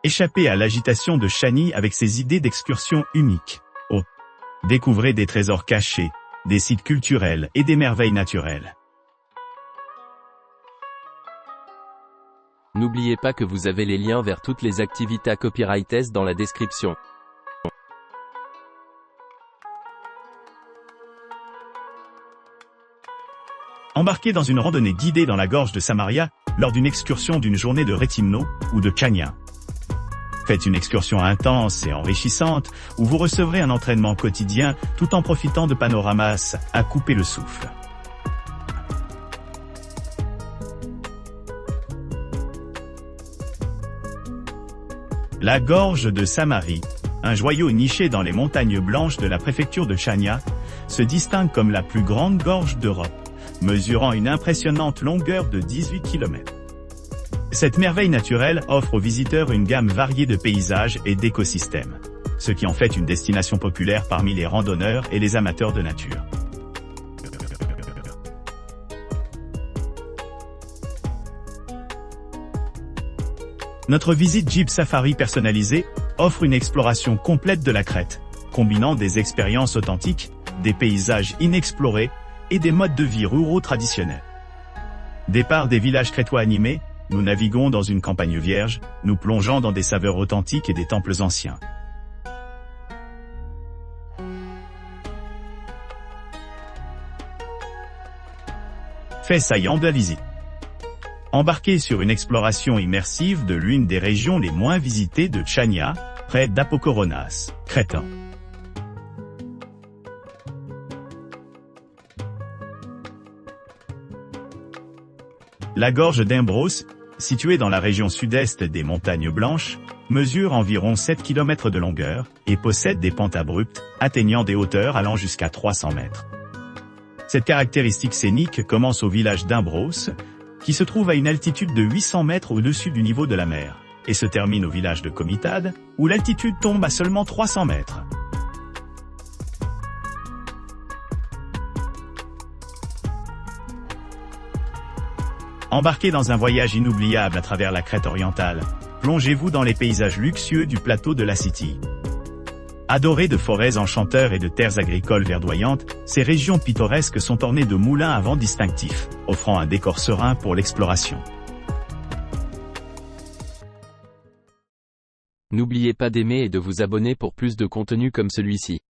Échappez à l'agitation de Chani avec ses idées d'excursion uniques. Oh! Découvrez des trésors cachés, des sites culturels et des merveilles naturelles. N'oubliez pas que vous avez les liens vers toutes les activités copyrightées dans la description. Embarquez dans une randonnée guidée dans la gorge de Samaria, lors d'une excursion d'une journée de Retimno, ou de Chania. Faites une excursion intense et enrichissante, où vous recevrez un entraînement quotidien, tout en profitant de panoramas à couper le souffle. La gorge de Samarie, un joyau niché dans les montagnes blanches de la préfecture de Chania, se distingue comme la plus grande gorge d'Europe, mesurant une impressionnante longueur de 18 km. Cette merveille naturelle offre aux visiteurs une gamme variée de paysages et d'écosystèmes, ce qui en fait une destination populaire parmi les randonneurs et les amateurs de nature. Notre visite Jeep Safari personnalisée offre une exploration complète de la crête, combinant des expériences authentiques, des paysages inexplorés et des modes de vie ruraux traditionnels. Départ des villages crétois animés, nous naviguons dans une campagne vierge, nous plongeant dans des saveurs authentiques et des temples anciens. Fait saillant de la visite. Embarquez sur une exploration immersive de l'une des régions les moins visitées de Chania, près d'Apokoronas, Crète. La gorge d'Imbros, située dans la région sud-est des Montagnes Blanches, mesure environ 7 km de longueur et possède des pentes abruptes, atteignant des hauteurs allant jusqu'à 300 mètres. Cette caractéristique scénique commence au village d'Imbros, qui se trouve à une altitude de 800 mètres au-dessus du niveau de la mer, et se termine au village de Komitad, où l'altitude tombe à seulement 300 mètres. Embarquez dans un voyage inoubliable à travers la Crète orientale, plongez-vous dans les paysages luxueux du plateau de la City. Adorées de forêts enchanteurs et de terres agricoles verdoyantes, ces régions pittoresques sont ornées de moulins à vent distinctifs, offrant un décor serein pour l'exploration. N'oubliez pas d'aimer et de vous abonner pour plus de contenu comme celui-ci.